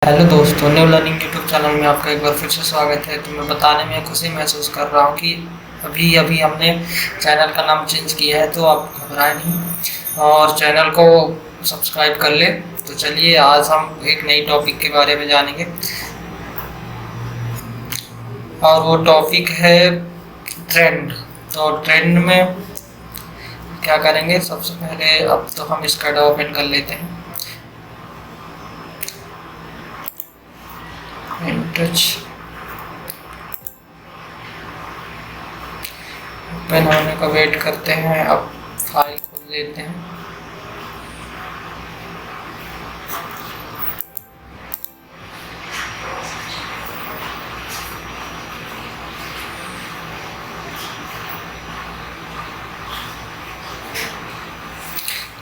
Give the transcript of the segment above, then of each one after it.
Hello दोस्तों, new learning YouTube channel में आपका एक बार फिर से स्वागत है। तो मैं बताने में खुशी महसूस कर रहा हूँ कि अभी अभी हमने चैनल का नाम चेंज किया है, तो आप घबराएं नहीं और चैनल को सब्सक्राइब कर लें। तो चलिए, आज हम एक नई टॉपिक के बारे में जानेंगे और वो टॉपिक है ट्रेंड। तो ट्रेंड में क्या करेंगे, सबसे पहले अब तो हम इसका ओपन कर लेते हैं। टच ओपन होने का वेट करते हैं। अब फाइल खोल लेते हैं।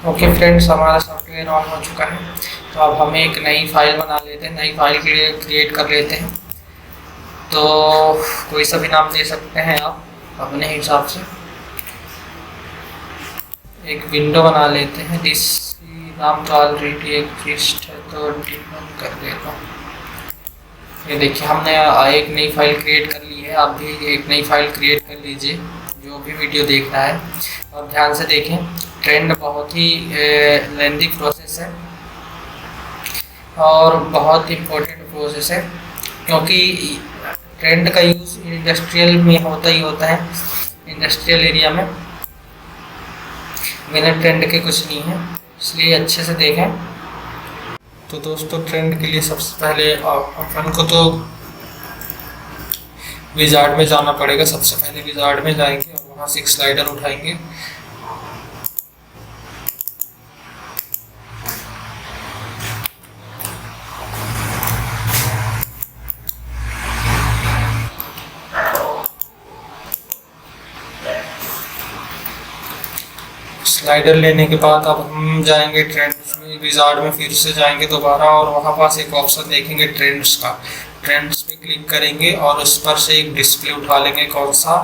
ओके फ्रेंड्स, हमारा सॉफ्टवेयर ऑन हो चुका है। तो अब हम एक नई फाइल बना लेते हैं, नई फाइल क्रिएट कर लेते हैं। तो कोई सा भी नाम दे सकते हैं आप अपने हिसाब से। एक विंडो बना लेते हैं। दिस नाम तो ऑलरेडी एग्जिस्ट है, तो डिफन कर देता हूँ। ये देखिए, हमने एक नई फाइल क्रिएट कर ली है। आप भी एक नई फाइल क्रिएट कर लीजिए, जो भी वीडियो देख रहा है। और ध्यान से देखें, ट्रेंड बहुत ही लेंथी प्रोसेस है और बहुत इम्पोर्टेंट प्रोसेस है, क्योंकि ट्रेंड का यूज़ इंडस्ट्रियल में होता ही होता है। इंडस्ट्रियल एरिया में बिना ट्रेंड के कुछ नहीं है, इसलिए अच्छे से देखें। तो दोस्तों, ट्रेंड के लिए सबसे पहले अपन को तो विजार्ड में जाना पड़ेगा। सबसे पहले विजार्ड में जाएंगे और वहाँ से एक स्लाइडर उठाएंगे। स्लाइडर लेने के बाद अब हम जाएंगे ट्रेंड्स में, विजार्ड में फिर से जाएंगे दोबारा, और वहाँ पास एक ऑप्शन देखेंगे ट्रेंड्स का। ट्रेंड्स पे क्लिक करेंगे और उस पर से एक डिस्प्ले उठा लेंगे। कौन सा?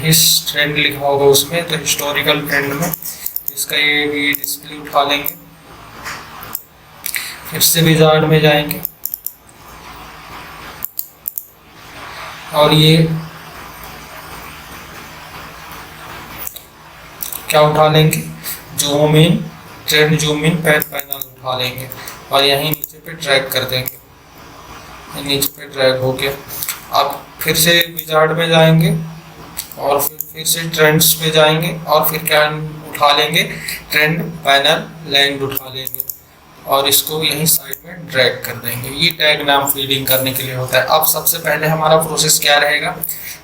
हिस ट्रेंड लिखा होगा उसमें, तो हिस्टोरिकल ट्रेंड में इसका ये डिस्प्ले उठा लेंगे। फिर से विजार्ड में जाएंगे और ये क्या उठा लेंगे, zoom in, trend zoom in panel उठा लेंगे और यहीं नीचे पे ड्रैग कर देंगे। नीचे पे ड्रैग हो गया। अब फिर से विजार्ड में जाएंगे और फिर से ट्रेंड्स पे जाएंगे और फिर क्या उठा लेंगे, ट्रेंड पैनल लैंड उठा लेंगे और इसको यहीं साइड में ड्रैग कर देंगे। ये टैग नाम फीडिंग करने के लिए होता है। अब सबसे पहले हमारा प्रोसेस क्या रहेगा,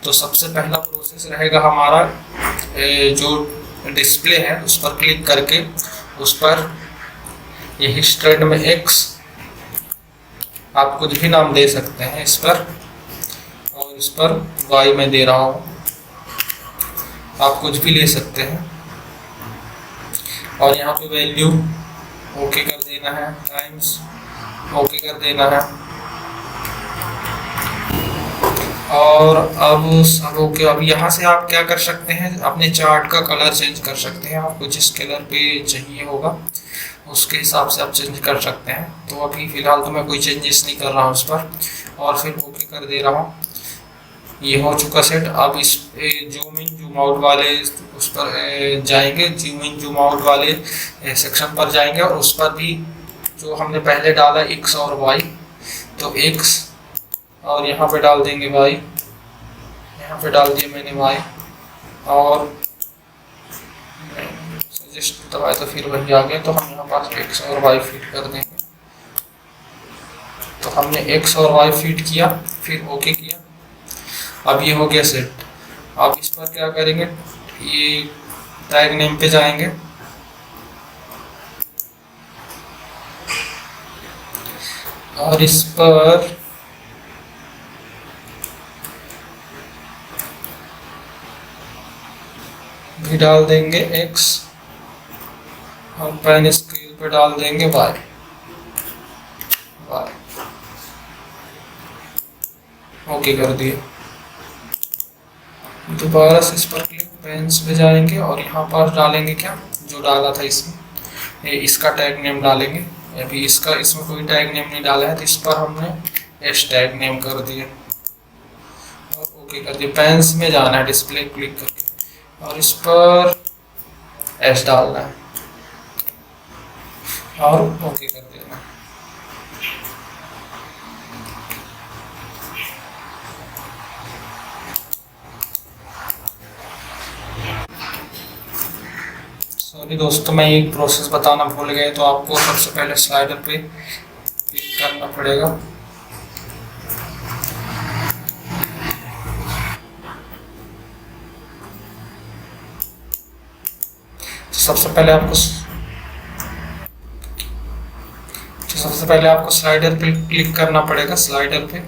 तो सबसे पहला प्रोसेस रहेगा हमारा जो डिस्प्ले है उस पर क्लिक करके उस पर यही ट्रेंड में एक्स, आप कुछ भी नाम दे सकते हैं इस पर, और इस पर वाई में दे रहा हूँ, आप कुछ भी ले सकते हैं। और यहाँ पे वैल्यू ओके कर देना है, टाइम्स ओके कर देना है। और अब सब ओके। अब यहाँ से आप क्या कर सकते हैं, अपने चार्ट का कलर चेंज कर सकते हैं। आपको जिस कलर पे चाहिए होगा उसके हिसाब से आप चेंज कर सकते हैं। तो अभी फ़िलहाल तो मैं कोई चेंजेस नहीं कर रहा हूँ उस पर, और फिर ओके कर दे रहा हूँ। ये हो चुका सेट। अब इस जूम इन जूम आउट वाले उस पर जाएंगे, जूम इन जूम आउट वाले सेक्शन पर जाएंगे और उस पर भी जो हमने पहले डाला एक्स और वाई, तो एक्स और यहाँ पे डाल देंगे वाई, यहाँ पे डाल दिया मैंने वाई, और सजेस्ट दबाए तो फिर वही आ गया। तो हम यहाँ पास एक्स और वाई फीड कर देंगे। तो हमने एक्स और वाई फीड किया, फिर ओके किया। अब ये हो गया सेट। अब इस पर क्या करेंगे, ये टैग नेम पे जाएंगे और इस पर भी डाल देंगे x और पैन स्केल पे डाल देंगे y। ओके कर दिए। दोबारा से इस पर क्लिक, पेन्स पे जाएंगे और यहाँ पर डालेंगे क्या, जो डाला था इसमें, इसका टैग नेम डालेंगे हमने भी इसका इसमें कोई टैग नेम नहीं डाला है, तो इस पर हमने एस टैग नेम कर दिया और ओके कर दिया। पेन्स में जाना है, डिस्प्ले क्लिक करके और इस पर एस डालना है और ओके कर देना। सॉरी दोस्तों, मैं एक प्रोसेस बताना भूल गया, तो आपको सबसे पहले स्लाइडर पे क्लिक करना पड़ेगा। सबसे पहले आपको स्लाइडर पे क्लिक करना पड़ेगा, स्लाइडर पे।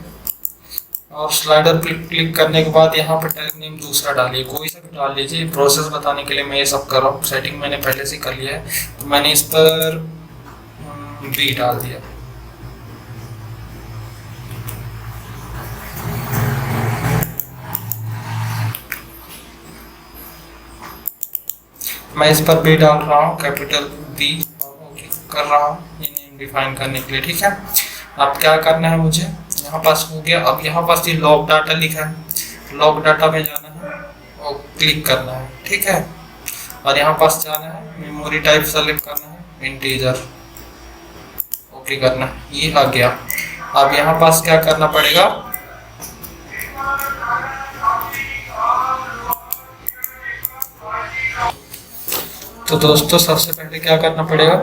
और स्लाइडर पे क्लिक करने के बाद यहाँ पे टैग नेम दूसरा डालिए, कोई सा भी डाल लीजिए। प्रोसेस बताने के लिए मैं ये सब कर रहा हूँ, सेटिंग मैंने पहले से कर लिया है, तो मैंने इस पर बी डाल दिया। मैं इस पर बी डाल रहा हूँ, कैपिटल बी, ओके कर रहा हूँ ये नेम डिफाइन करने के लिए, ठीक है। अब क्या करना है मुझे, यहाँ पास हो गया। अब यहाँ पास ये लॉग डाटा लिखा है, लॉग डाटा में जाना है और क्लिक करना है, ठीक है। और यहाँ पास जाना है, मेमोरी टाइप सेलेक्ट करना है, इंटीजर, ओके करना है, ये आ गया। अब यहाँ पास क्या करना पड़ेगा, तो दोस्तों सबसे पहले क्या करना पड़ेगा,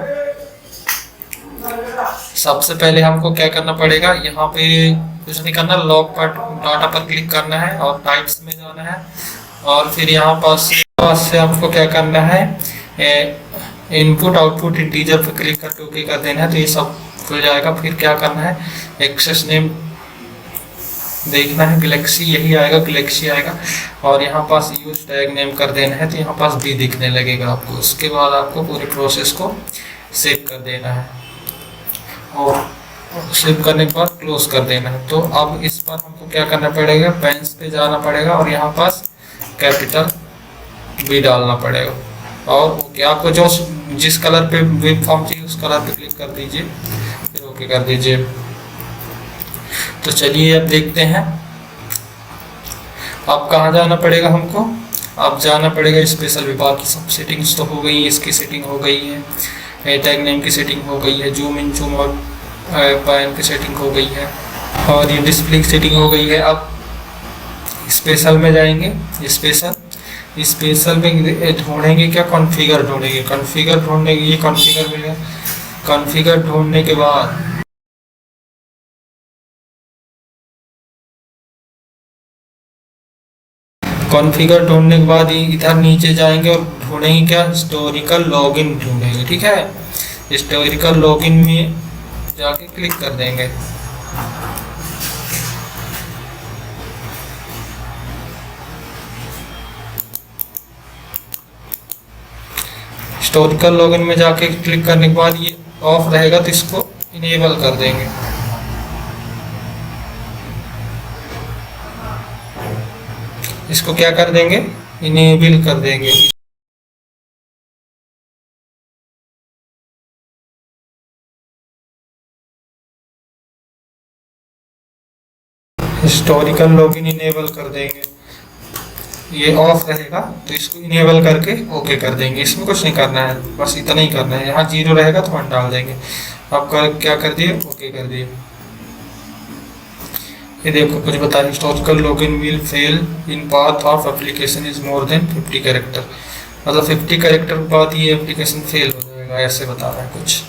सबसे पहले हमको क्या करना पड़ेगा, यहाँ पे कुछ नहीं करना, लॉग पर डाटा पर क्लिक करना है और टाइप्स में जाना है और फिर यहाँ पास से हमको क्या करना है, इनपुट आउटपुट इंटीजर पर क्लिक करके ओके कर देना है, तो ये सब खुल जाएगा। फिर क्या करना है, एक्सेस नेम देखना है, गैलेक्सी यही आएगा, गैलेक्सी आएगा और यहाँ पास यूज टैग नेम कर देना है, तो यहाँ पास भी दिखने लगेगा आपको। उसके बाद आपको पूरे प्रोसेस को सेव कर देना है और सेव करने के बाद क्लोज कर देना है। तो अब इस पर हमको क्या करना पड़ेगा, पेन्स पे जाना पड़ेगा और यहाँ पास कैपिटल बी डालना पड़ेगा और ओके। आपको जो जिस कलर पे वेब फॉर्म चाहिए उस कलर पे क्लिक कर दीजिए, फिर ओके कर दीजिए। तो चलिए अब देखते हैं, अब कहाँ जाना पड़ेगा हमको, अब जाना पड़ेगा स्पेशल विभाग की। सब सेटिंग्स तो हो गई, इसकी सेटिंग हो गई है, टैग नेम की सेटिंग हो गई है, zoom in zoom out pan की सेटिंग हो गई है और ये डिस्प्ले की सेटिंग हो गई है। अब स्पेशल में जाएंगे, स्पेशल में ढूंढेंगे क्या, कॉन्फ़िगर ढूंढेंगे, कॉन्फ़िगर ढूंढने ये कॉन्फ़िगर मिलेगा। कॉन्फ़िगर ढूंढने के बाद कॉन्फ़िगर ढूंढने के बाद इधर नीचे जाएंगे और ढूंढेंगे क्या, हिस्टोरिकल लॉगिन ढूंढेंगे, ठीक है। हिस्टोरिकल लॉगिन में जाके क्लिक कर देंगे। हिस्टोरिकल लॉगिन में जाके क्लिक करने के बाद ये ऑफ रहेगा, तो इसको इनेबल कर देंगे। इसको क्या कर देंगे, इनेबल कर देंगे। हिस्टोरिकल लॉगिन इनेबल कर देंगे, ये ऑफ रहेगा तो इसको इनेबल करके ओके कर देंगे। इसमें कुछ नहीं करना है, बस इतना ही करना है। यहाँ 0 रहेगा तो 1 डाल देंगे। अब क्या कर दिए, ओके कर दिए। ये देखो कुछ बता रही, historical login will fail in path of application is more than 50 character, मतलब 50 कैरेक्टर के बाद ये एप्लीकेशन फेल हो जाएगा, ऐसे बता रहा है कुछ।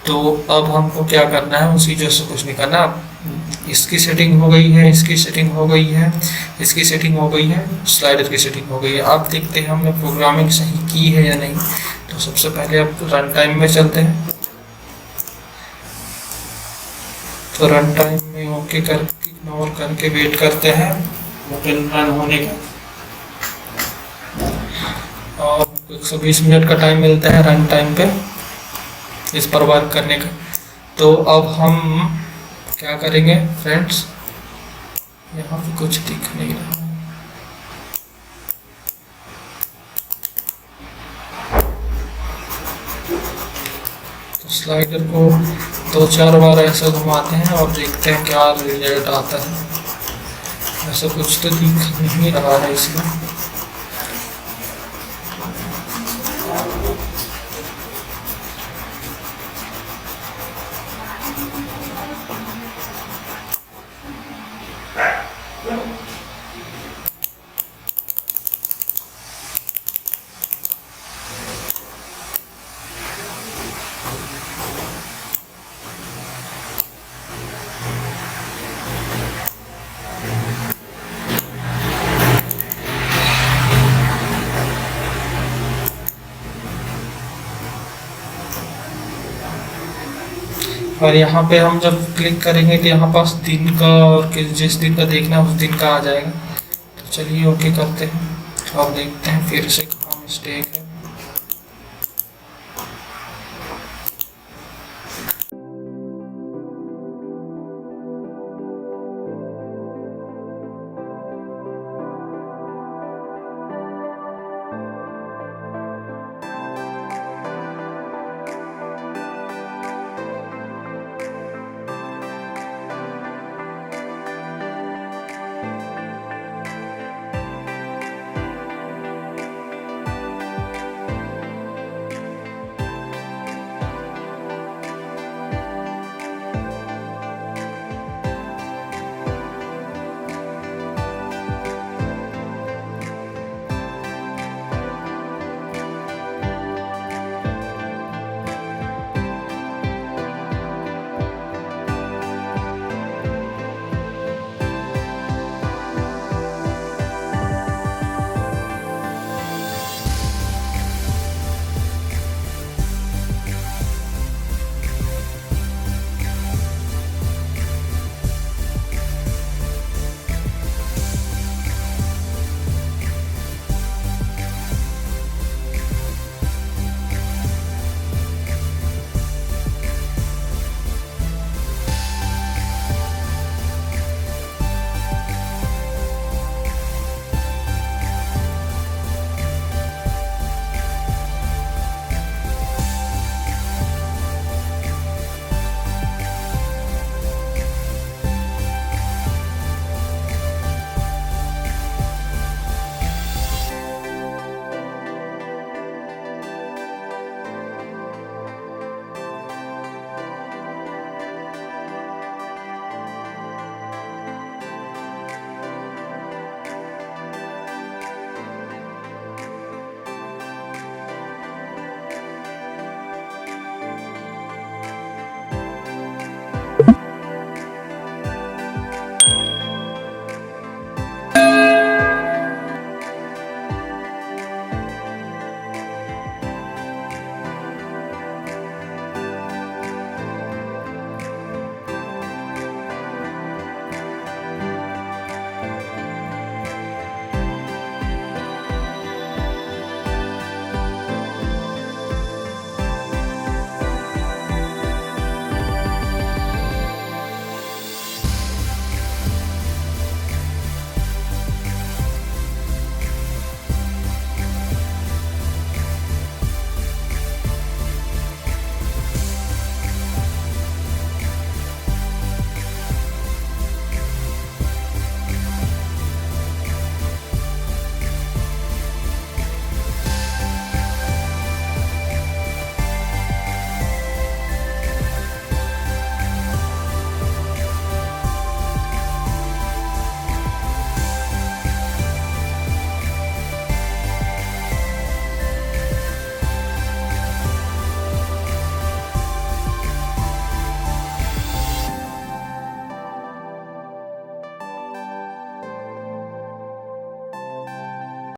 तो अब हमको क्या करना है, उसी जैसे कुछ नहीं करना। इसकी सेटिंग हो गई है, इसकी सेटिंग हो गई है, इसकी सेटिंग हो गई है, स्लाइडर की सेटिंग हो गई है। अब देखते हैं हमने प्रोग्रामिंग सही की है या नहीं। तो सबसे पहले अब रन टाइम में चलते हैं। तो रन टाइम में ओके करके इग्नोर करके वेट करते हैं रन होने का, और 120 मिनट का टाइम मिलता है रन टाइम पे इस पर वर्क करने का। तो अब हम क्या करेंगे फ्रेंड्स, यहाँ पे कुछ दिख नहीं रहा, तो स्लाइडर को 2-4 बार ऐसे घुमाते हैं और देखते हैं क्या रिजल्ट आता है। ऐसा कुछ तो दिख नहीं रहा है इसमें। और यहाँ पे हम जब क्लिक करेंगे तो यहाँ पास दिन का और जिस दिन का देखना है उस दिन का आ जाएगा। तो चलिए ओके करते हैं और देखते हैं फिर से कहाँ मिस्टेक है।